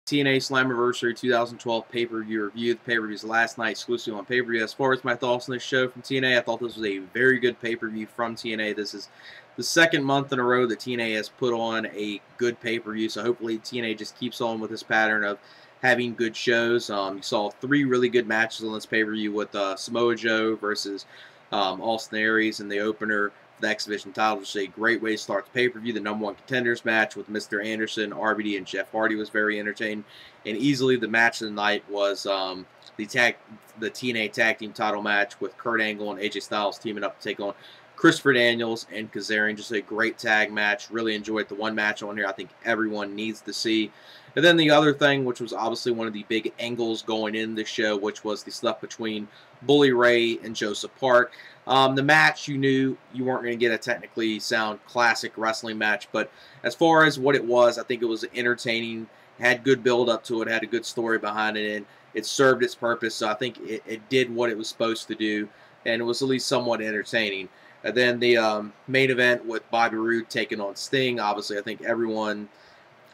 TNA Slammiversary 2012 pay-per-view review. The pay-per-view was last night, exclusively on pay-per-view. As far as my thoughts on this show from TNA, I thought this was a very good pay-per-view from TNA. This is the second month in a row that TNA has put on a good pay-per-view, so hopefully TNA just keeps on with this pattern of having good shows. You saw 3 really good matches on this pay-per-view with Samoa Joe versus Austin Aries in the opener for the X Division title, which is a great way to start the pay-per-view. The #1 contenders match with Mr. Anderson, RVD, and Jeff Hardy was very entertaining. And easily the match of the night was the TNA Tag Team title match with Kurt Angle and AJ Styles teaming up to take on Christopher Daniels and Kazerian. Just a great tag match. Really enjoyed the one match on here I think everyone needs to see. And then the other thing, which was obviously one of the big angles going in the show, which was the stuff between Bully Ray and Joseph Park. The match, you knew you weren't going to get a technically sound classic wrestling match, but as far as what it was, I think it was entertaining, had good build up to it, had a good story behind it, and it served its purpose, so I think it did what it was supposed to do, and it was at least somewhat entertaining. And then the main event with Bobby Roode taking on Sting. Obviously, I think everyone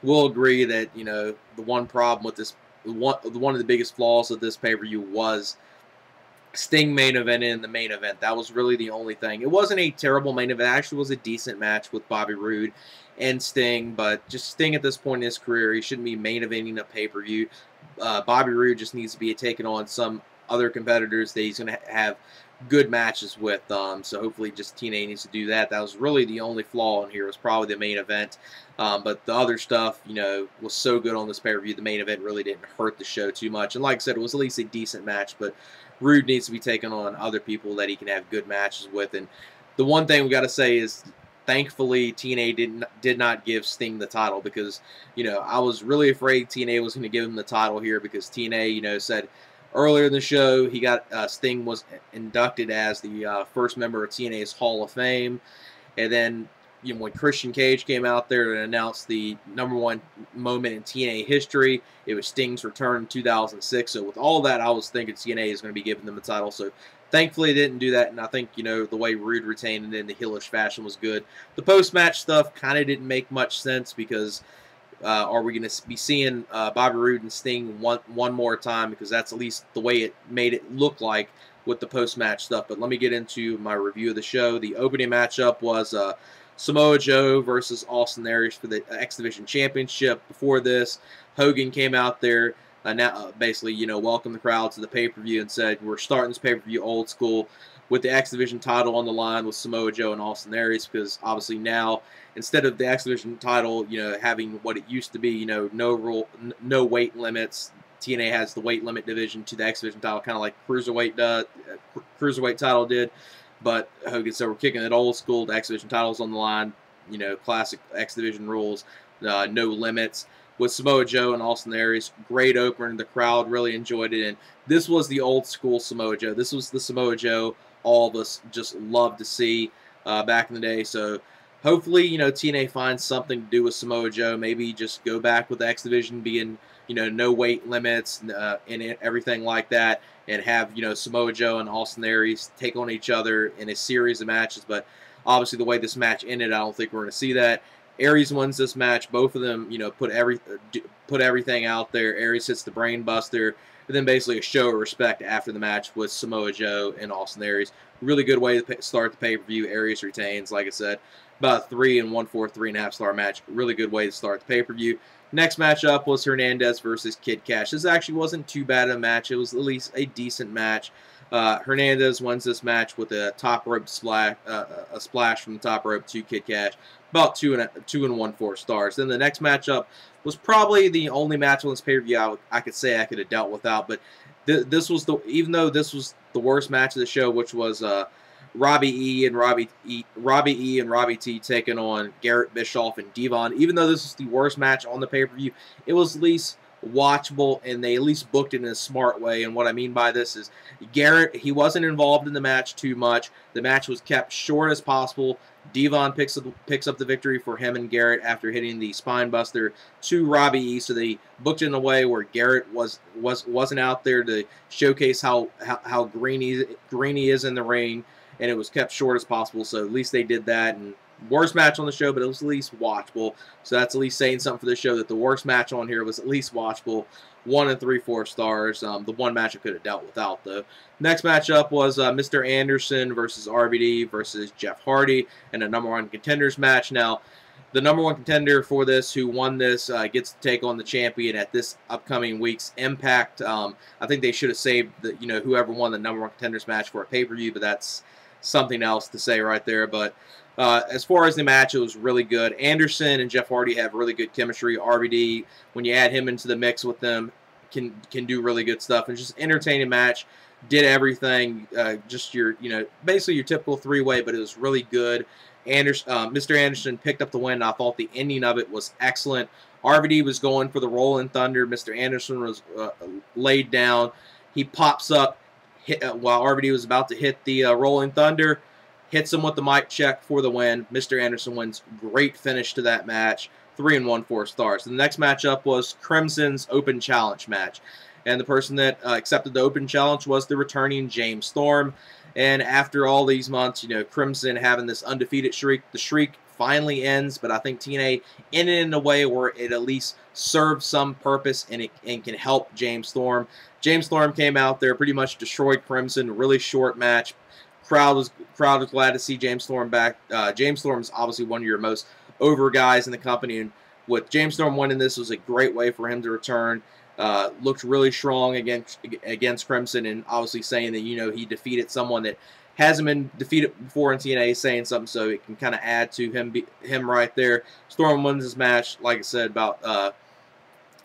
will agree that, you know, the one problem with this, one of the biggest flaws of this pay-per-view was Sting main event in the main event. That was really the only thing. It wasn't a terrible main event. It actually was a decent match with Bobby Roode and Sting, but just Sting at this point in his career, he shouldn't be main eventing a pay-per-view. Bobby Roode just needs to be taking on some other competitors that he's going to have good matches with. So hopefully just TNA needs to do that. That was really the only flaw in here, was probably the main event. But the other stuff, you know, was so good on this pay-per-view. The main event really didn't hurt the show too much. And like I said, it was at least a decent match, but Roode needs to be taking on other people that he can have good matches with. And the one thing we got to say is, thankfully, TNA did not give Sting the title, because, you know, I was really afraid TNA was going to give him the title here, because TNA, you know, said earlier in the show he got Sting was inducted as the first member of TNA's Hall of Fame, and then, you know, when Christian Cage came out there and announced the #1 moment in TNA history, it was Sting's return in 2006. So with all that, I was thinking TNA is going to be giving them the title. So thankfully, it didn't do that, and I think, you know, the way Roode retained it in the heelish fashion was good. The post-match stuff kind of didn't make much sense, because are we going to be seeing Bobby Roode and Sting one more time? Because that's at least the way it made it look like with the post-match stuff. But let me get into my review of the show. The opening matchup was Samoa Joe versus Austin Aries for the X Division Championship. Before this, Hogan came out there, basically, you know, welcomed the crowd to the pay-per-view and said, we're starting this pay-per-view old school with the X Division title on the line with Samoa Joe and Austin Aries, because obviously now, instead of the X Division title, you know, having what it used to be, you know, no weight limits, TNA has the weight limit division to the X Division title, kind of like Cruiserweight title did. But Hogan said, we're kicking it old school. The X Division title's on the line. You know, classic X Division rules, no limits. With Samoa Joe and Austin Aries, great opener. The crowd really enjoyed it. And this was the old school Samoa Joe. This was the Samoa Joe all of us just loved to see back in the day. So hopefully, you know, TNA finds something to do with Samoa Joe. Maybe just go back with the X Division being, you know, no weight limits and everything like that, and have, you know, Samoa Joe and Austin Aries take on each other in a series of matches. But obviously, the way this match ended, I don't think we're going to see that. Aries wins this match. Both of them, you know, put everything out there. Aries hits the brain buster, and then basically a show of respect after the match with Samoa Joe and Austin Aries. Really good way to start the pay-per-view. Aries retains, like I said, about a 3 1/4, 3.5 star match. Really good way to start the pay-per-view. Next matchup was Hernandez versus Kid Kash. This actually wasn't too bad of a match. It was at least a decent match. Hernandez wins this match with a top rope splash, a splash from the top rope to Kid Kash. About 2 1/4 stars. Then the next matchup was probably the only match on this pay-per-view I could say I could have dealt without. But this was even though this was the worst match of the show, which was Robbie E and Robbie T taking on Garrett, Bischoff, and Devon. Even though this was the worst match on the pay-per-view, it was at least watchable, and they at least booked it in a smart way. And what I mean by this is, Garrett, he wasn't involved in the match too much. The match was kept short as possible. Devon picks up the victory for him and Garrett after hitting the spine buster to Robbie E. So they booked it in a way where Garrett wasn't out there to showcase how green he is in the ring, and it was kept short as possible. So at least they did that, and worst match on the show, but it was at least watchable. So that's at least saying something for the show, that the worst match on here was at least watchable. 1 3/4 stars. The one match I could have dealt without, though. Next matchup was Mr. Anderson versus RVD versus Jeff Hardy in a #1 contenders match. Now, the #1 contender for this, who won this, gets to take on the champion at this upcoming week's Impact. I think they should have saved the, whoever won the #1 contenders match for a pay-per-view, but that's something else to say right there. But as far as the match, it was really good. Anderson and Jeff Hardy have really good chemistry. RVD, when you add him into the mix with them, can do really good stuff. And just entertaining match. Did everything. Just your, basically your typical three-way, but it was really good. Mr. Anderson picked up the win. I thought the ending of it was excellent. RVD was going for the Rolling Thunder. Mr. Anderson was laid down. He pops up while RVD was about to hit the Rolling Thunder. Hits him with the mic check for the win. Mr. Anderson wins. Great finish to that match. 3 1/4 stars. The next matchup was Crimson's Open Challenge match. And the person that accepted the Open Challenge was the returning James Storm. And after all these months, Crimson having this undefeated streak, the streak finally ends. But I think TNA ended in a way where it at least served some purpose and can help James Storm. James Storm came out there, pretty much destroyed Crimson. Really short match. Crowd was glad to see James Storm back. James Storm is obviously one of your most over guys in the company, and with James Storm winning this was a great way for him to return. Looked really strong against Crimson, and obviously saying that he defeated someone that hasn't been defeated before in TNA, saying something so it can kind of add to him right there. Storm wins this match, like I said,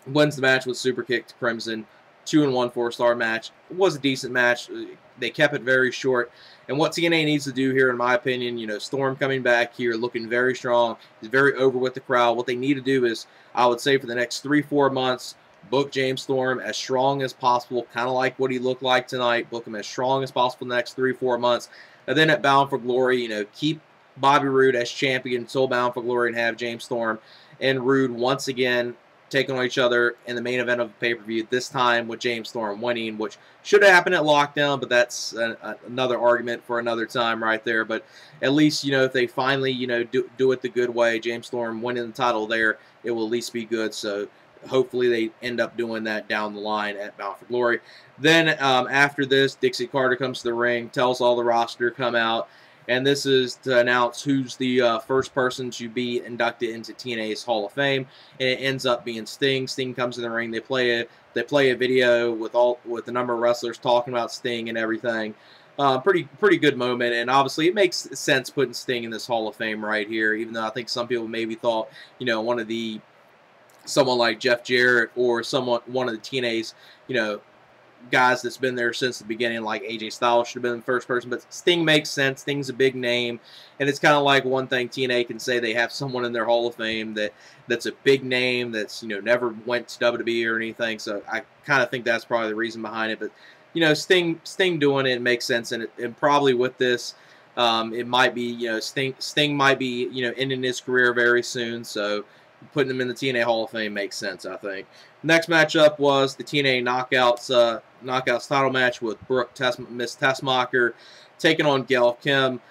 wins the match with super kick to Crimson. 2 1/4 star match. It was a decent match. They kept it very short. And what TNA needs to do here, in my opinion, Storm coming back here, looking very strong. He's very over with the crowd. What they need to do is, I would say, for the next 3-4 months, book James Storm as strong as possible, kind of like what he looked like tonight. Book him as strong as possible in the next 3-4 months. And then at Bound for Glory, keep Bobby Roode as champion until Bound for Glory and have James Storm and Roode once again taking on each other in the main event of the pay-per-view, this time with James Storm winning, which should have happened at Lockdown, but that's another argument for another time right there. But at least, if they finally, do it the good way, James Storm winning the title there, it will at least be good. So hopefully they end up doing that down the line at Bound for Glory. Then after this, Dixie Carter comes to the ring, tells all the roster to come out. And this is to announce who's the first person to be inducted into TNA's Hall of Fame. And it ends up being Sting. Sting comes in the ring. They play a video with the number of wrestlers talking about Sting and everything. Pretty good moment. And obviously it makes sense putting Sting in this Hall of Fame right here. Even though I think some people maybe thought someone like Jeff Jarrett or one of the TNA's guys that's been there since the beginning, like AJ Styles, should have been the first person. But Sting makes sense. Sting's a big name, and it's kind of like one thing TNA can say, they have someone in their Hall of Fame that's a big name, that's never went to WWE or anything. So I kind of think that's probably the reason behind it. But Sting doing it makes sense, and probably with this, it might be Sting might be ending his career very soon. So putting him in the TNA Hall of Fame makes sense, I think. Next matchup was the TNA Knockouts title match with Miss Tessmacher taking on Gail Kim.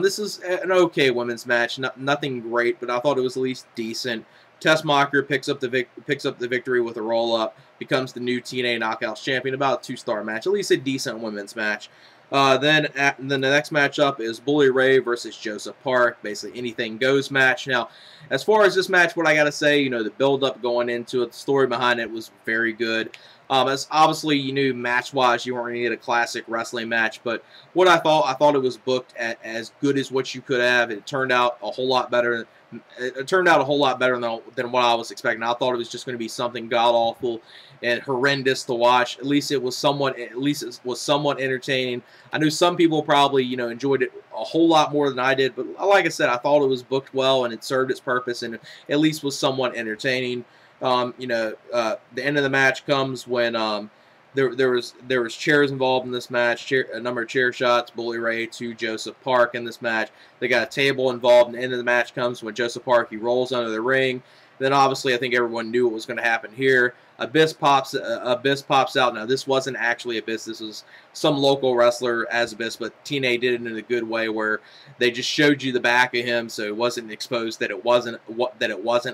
This is an okay women's match, nothing great, but I thought it was at least decent. Tessmacher picks up the victory with a roll-up, becomes the new TNA Knockouts champion. About a 2-star match, at least a decent women's match. Then the next matchup is Bully Ray versus Joseph Park. Basically, anything goes match. Now, as far as this match, what I got to say, the build-up going into it, the story behind it was very good. As obviously, match-wise, you weren't going to get a classic wrestling match, but what I thought it was booked as good as what you could have. It turned out a whole lot better. It turned out a whole lot better than what I was expecting. I thought it was just going to be something god-awful and horrendous to watch. At least it was somewhat entertaining. I knew some people probably, enjoyed it a whole lot more than I did, but like I said, I thought it was booked well and it served its purpose and at least was somewhat entertaining. The end of the match comes when there was chairs involved in this match, a number of chair shots, Bully Ray to Joseph Park in this match. They got a table involved, and the end of the match comes when Joseph Park, he rolls under the ring. Then obviously I think everyone knew what was going to happen here. Abyss pops out. Now, this wasn't actually Abyss. This was some local wrestler as Abyss, but TNA did it in a good way where they just showed you the back of him, so it wasn't exposed that it wasn't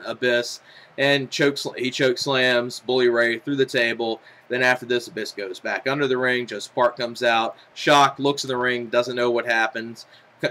Abyss. And he choke slams Bully Ray through the table. Then after this, Abyss goes back under the ring. Joseph Park comes out, shocked, looks in the ring, doesn't know what happens,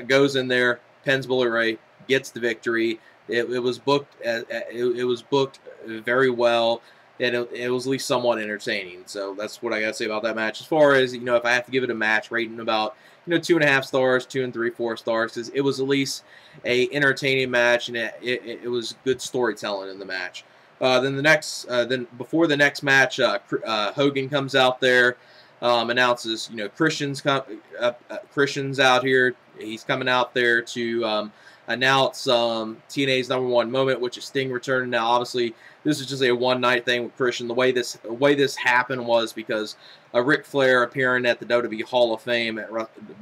goes in there, pins Bully Ray, gets the victory. It was booked. It was booked very well, and it was at least somewhat entertaining. So that's what I gotta say about that match. As far as, you know, if I have to give it a match rating, about, you know, 2.5 stars, 2 3/4 stars, because it was at least a entertaining match, and it was good storytelling in the match. Then before the next match, Hogan comes out there, announces, you know, Christian's out here. He's coming out there to announce TNA's #1 moment, which is Sting returning. Now, obviously, this is just a one-night thing with Christian. The way this happened was because Ric Flair appearing at the WWE Hall of Fame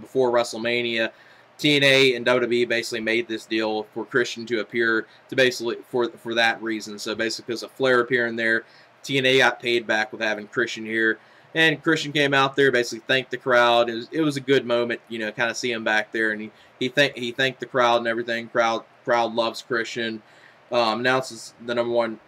before WrestleMania. TNA and WWE basically made this deal for Christian to appear to basically for that reason. So basically, because of Flair appearing there, TNA got paid back with having Christian here. And Christian came out there, basically thanked the crowd. It was a good moment, you know, kind of see him back there, and he thanked the crowd and everything. Crowd loves Christian. Announces the number one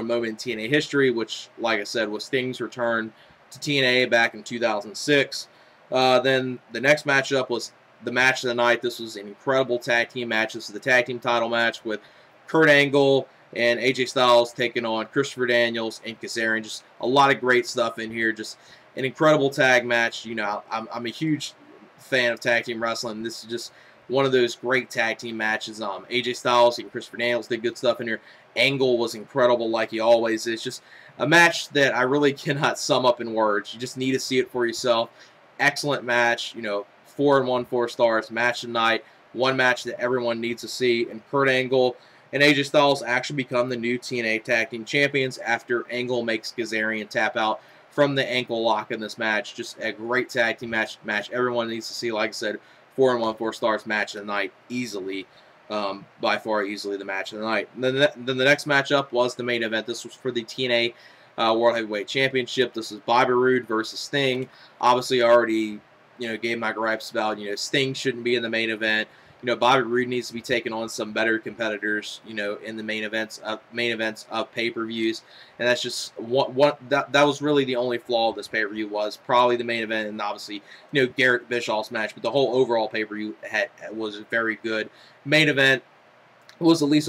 moment in TNA history, which, like I said, was Sting's return to TNA back in 2006. Then the next matchup was the match of the night. This was an incredible tag team match. This is the tag team title match with Kurt Angle and AJ Styles taking on Christopher Daniels and Kazerian. Just a lot of great stuff in here. Just an incredible tag match. You know, I'm a huge fan of tag team wrestling. This is just one of those great tag team matches. AJ Styles and Christopher Daniels did good stuff in here. Angle was incredible, like he always is. Just a match that I really cannot sum up in words. You just need to see it for yourself. Excellent match. You know, 4 1/4 stars. Match of the night. One match that everyone needs to see. And Kurt Angle and AJ Styles actually become the new TNA Tag Team Champions after Angle makes Kazarian tap out from the ankle lock in this match. Just a great tag team match everyone needs to see. Like I said, 4 1/4 stars. Match of the night, easily, by far easily the match of the night. And then the next matchup was the main event. This was for the TNA World Heavyweight Championship. This was Bobby Roode versus Sting. Obviously, I already, you know, gave my gripes about, you know, Sting shouldn't be in the main event. You know, Bobby Roode needs to be taking on some better competitors, you know, in the main events of pay-per-views, and that's just that was really the only flaw of this pay-per-view, was probably the main event, and obviously, you know, Garrett Bischoff's match, but the whole overall pay-per-view was very good. Main event was at least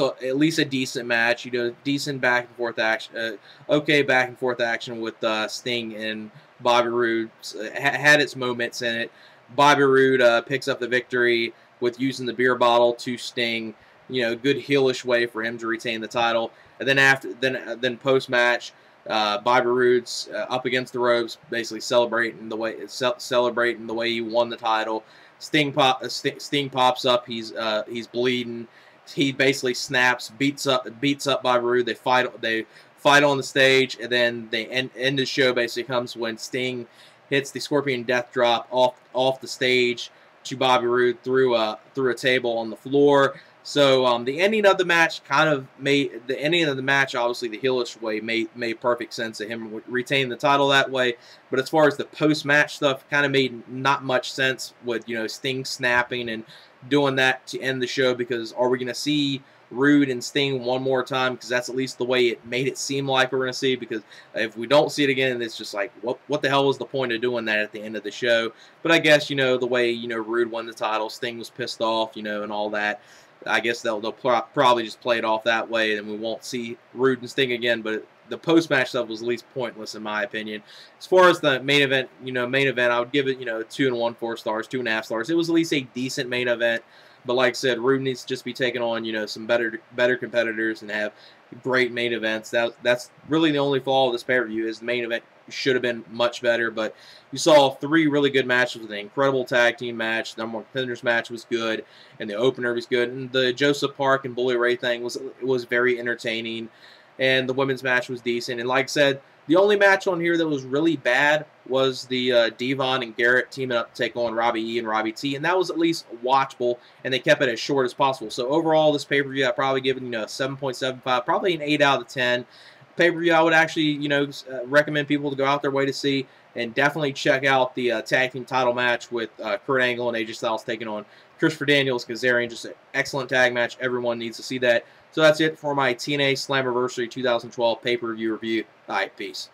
a decent match, you know, decent back and forth action, okay back and forth action with Sting and Bobby Roode. Had its moments in it. Bobby Roode picks up the victory with using the beer bottle to Sting. You know, good heelish way for him to retain the title. And then post match, Bobby Roode's up against the ropes, basically celebrating the way he won the title. Sting pops up. He's bleeding. He basically snaps, beats up Bobby Roode. They fight on the stage, and then they end the show. Basically comes when Sting hits the Scorpion Death Drop off the stage to Bobby Roode through a table on the floor. So the ending of the match obviously the heelish way made perfect sense of him retaining the title that way. But as far as the post-match stuff, kind of made not much sense with, you know, Sting snapping and doing that to end the show, because are we going to see Roode and Sting one more time? Because that's at least the way it made it seem like we're going to see. Because if we don't see it again, it's just like, what the hell was the point of doing that at the end of the show? But I guess, you know, the way, you know, Roode won the title, Sting was pissed off, you know, and all that. I guess they'll probably just play it off that way, and we won't see Roode and Sting again. But the post-match stuff was at least pointless, in my opinion. As far as the main event, I would give it, you know, 2 1/4 stars, 2.5 stars. It was at least a decent main event. But like I said, Roode needs to just be taking on, you know, some better competitors and have great main events. That's really the only flaw of this pay-per-view, is the main event should have been much better. But you saw 3 really good matches with an incredible tag team match. The #1 Contenders match was good, and the opener was good, and the Joseph Park and Bully Ray thing was very entertaining, and the women's match was decent. And like I said, the only match on here that was really bad was the Devon and Garrett teaming up to take on Robbie E and Robbie T, and that was at least watchable, and they kept it as short as possible. So overall, this pay-per-view, I'd probably give it, you know, a 7.75, probably an 8 out of 10. pay-per-view I would actually, recommend people to go out their way to see. And definitely check out the tag team title match with Kurt Angle and AJ Styles taking on Christopher Daniels, Kazerian. Just an excellent tag match. Everyone needs to see that. So that's it for my TNA Slammiversary 2012 pay-per-view review. All right, peace.